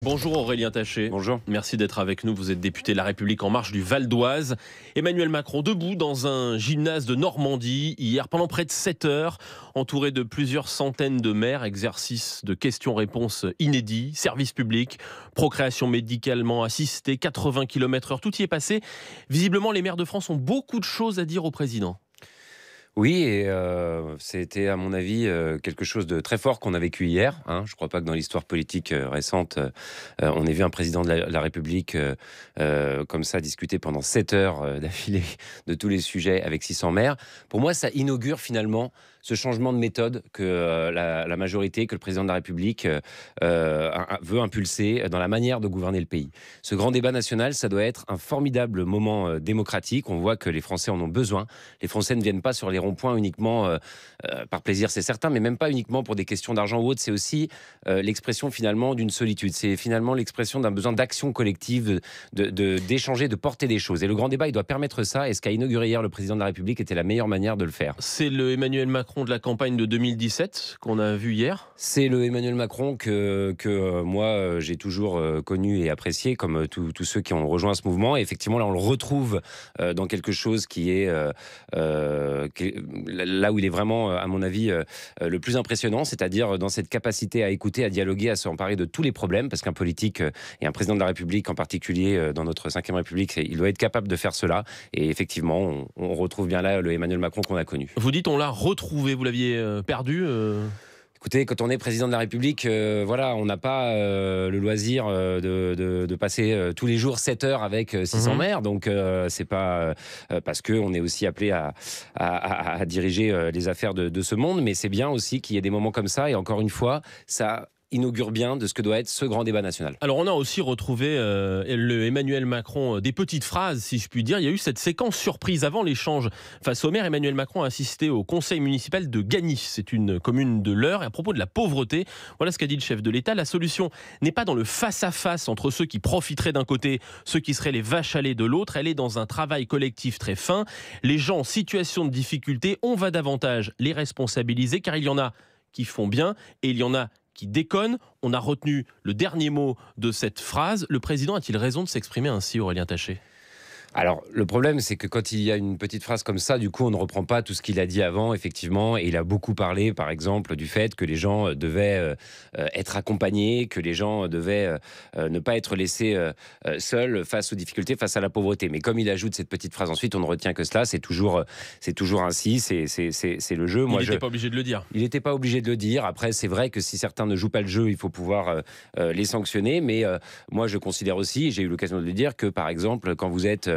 Bonjour Aurélien Taché. Bonjour. Merci d'être avec nous. Vous êtes député de La République En Marche du Val d'Oise. Emmanuel Macron debout dans un gymnase de Normandie hier pendant près de 7 heures, entouré de plusieurs centaines de maires. Exercice de questions-réponses inédit, service public, procréation médicalement assistée, 80 km/h. Tout y est passé. Visiblement, les maires de France ont beaucoup de choses à dire au président. Oui, et c'était à mon avis quelque chose de très fort qu'on a vécu hier. Je ne crois pas que dans l'histoire politique récente, on ait vu un président de la République comme ça discuter pendant 7 heures d'affilée de tous les sujets avec 600 maires. Pour moi, ça inaugure finalement ce changement de méthode que la majorité, que le président de la République veut impulser dans la manière de gouverner le pays. Ce grand débat national, ça doit être un formidable moment démocratique. On voit que les Français en ont besoin. Les Français ne viennent pas sur les ronds-points uniquement par plaisir, c'est certain, mais même pas uniquement pour des questions d'argent ou autre. C'est aussi l'expression finalement d'une solitude. C'est finalement l'expression d'un besoin d'action collective, d'échanger, de porter des choses. Et le grand débat, il doit permettre ça. Et ce qu'a inauguré hier le président de la République était la meilleure manière de le faire. C'est le Emmanuel Macron de la campagne de 2017 qu'on a vu hier. C'est le Emmanuel Macron que moi j'ai toujours connu et apprécié, comme tous ceux qui ont rejoint ce mouvement. Et effectivement, là, on le retrouve dans quelque chose qui est là où il est vraiment, à mon avis, le plus impressionnant, c'est-à-dire dans cette capacité à écouter, à dialoguer, à s'emparer de tous les problèmes, parce qu'un politique et un président de la République, en particulier dans notre 5e République, il doit être capable de faire cela. Et effectivement, on retrouve bien là le Emmanuel Macron qu'on a connu. Vous dites on l'a retrouvé, vous l'aviez perdu Écoutez, quand on est président de la République, voilà, on n'a pas le loisir de passer tous les jours 7 heures avec 600 maires. Donc, c'est pas parce qu'on est aussi appelé à diriger les affaires de ce monde. Mais c'est bien aussi qu'il y ait des moments comme ça. Et encore une fois, ça inaugure bien de ce que doit être ce grand débat national. Alors on a aussi retrouvé le Emmanuel Macron des petites phrases, si je puis dire. Il y a eu cette séquence surprise avant l'échange face au maire. Emmanuel Macron a assisté au conseil municipal de Gagny. C'est une commune de l'Eure. Et à propos de la pauvreté, voilà ce qu'a dit le chef de l'État. La solution n'est pas dans le face-à-face entre ceux qui profiteraient d'un côté, ceux qui seraient les vaches à lait de l'autre. Elle est dans un travail collectif très fin. Les gens en situation de difficulté, on va davantage les responsabiliser, car il y en a qui font bien et il y en a qui déconne. On a retenu le dernier mot de cette phrase. Le président a-t-il raison de s'exprimer ainsi, Aurélien Taché ? Alors, le problème, c'est que quand il y a une petite phrase comme ça, du coup, on ne reprend pas tout ce qu'il a dit avant, effectivement. Et il a beaucoup parlé, par exemple, du fait que les gens devaient être accompagnés, que les gens devaient ne pas être laissés seuls face aux difficultés, face à la pauvreté. Mais comme il ajoute cette petite phrase ensuite, on ne retient que cela. C'est toujours ainsi, c'est le jeu. Il n'était pas obligé de le dire. Il n'était pas obligé de le dire. Après, c'est vrai que si certains ne jouent pas le jeu, il faut pouvoir les sanctionner. Mais moi, je considère aussi, j'ai eu l'occasion de le dire, que par exemple, quand vous êtes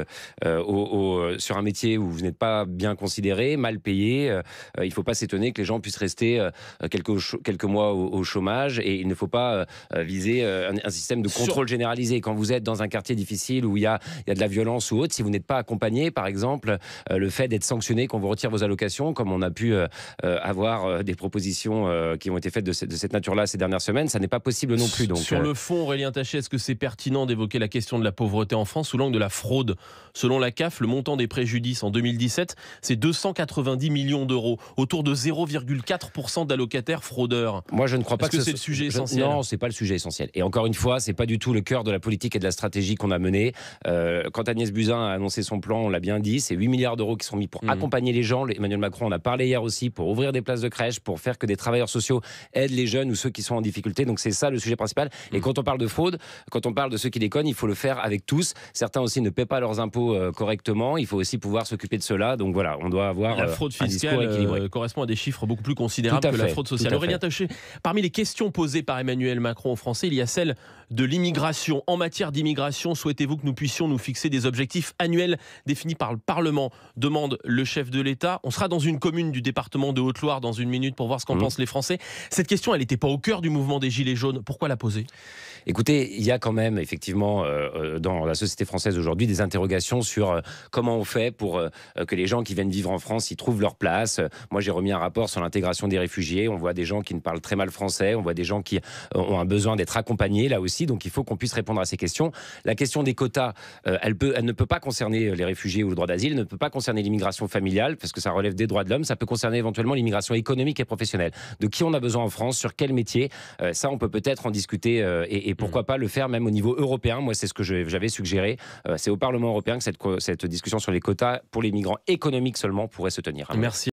sur un métier où vous n'êtes pas bien considéré, mal payé, il ne faut pas s'étonner que les gens puissent rester quelques mois au chômage, et il ne faut pas viser un système de contrôle généralisé. Quand vous êtes dans un quartier difficile où il y a de la violence ou autre, si vous n'êtes pas accompagné, par exemple, le fait d'être sanctionné quand vous retire vos allocations, comme on a pu avoir des propositions qui ont été faites de cette nature-là ces dernières semaines, ça n'est pas possible non plus. Donc, sur le fond, Aurélien Taché, est-ce que c'est pertinent d'évoquer la question de la pauvreté en France sous l'angle de la fraude ? Selon la CAF, le montant des préjudices en 2017, c'est 290 millions d'euros, autour de 0,4% d'allocataires fraudeurs. Moi, je ne crois pas que c'est le sujet essentiel. Non, c'est pas le sujet essentiel. Et encore une fois, c'est pas du tout le cœur de la politique et de la stratégie qu'on a menée. Quand Agnès Buzyn a annoncé son plan, on l'a bien dit, c'est 8 milliards d'euros qui sont mis pour accompagner les gens. Emmanuel Macron en a parlé hier aussi, pour ouvrir des places de crèche, pour faire que des travailleurs sociaux aident les jeunes ou ceux qui sont en difficulté. Donc c'est ça le sujet principal. Et quand on parle de fraude, quand on parle de ceux qui déconnent, il faut le faire avec tous. Certains aussi ne paient pas leurs impôts correctement, il faut aussi pouvoir s'occuper de cela. Donc voilà, on doit avoir la fraude fiscale correspond à des chiffres beaucoup plus considérables que la fraude sociale. Aurélien Taché, parmi les questions posées par Emmanuel Macron aux Français, il y a celle de l'immigration. En matière d'immigration, souhaitez-vous que nous puissions nous fixer des objectifs annuels définis par le Parlement ? Demande le chef de l'État. On sera dans une commune du département de Haute-Loire dans une minute pour voir ce qu'en pensent les Français. Cette question, elle n'était pas au cœur du mouvement des Gilets jaunes. Pourquoi la poser ? Écoutez, il y a quand même effectivement dans la société française aujourd'hui des interrogations interrogations sur comment on fait pour que les gens qui viennent vivre en France y trouvent leur place. Moi, j'ai remis un rapport sur l'intégration des réfugiés. On voit des gens qui ne parlent très mal français, on voit des gens qui ont un besoin d'être accompagnés là aussi, donc il faut qu'on puisse répondre à ces questions. La question des quotas, elle ne peut pas concerner les réfugiés ou le droit d'asile, elle ne peut pas concerner l'immigration familiale, parce que ça relève des droits de l'homme, ça peut concerner éventuellement l'immigration économique et professionnelle. De qui on a besoin en France, sur quel métier, ça on peut peut-être en discuter et pourquoi pas le faire même au niveau européen. Moi, c'est ce que j'avais suggéré. C'est au Parlement européen que cette discussion sur les quotas pour les migrants économiques seulement pourrait se tenir. Merci.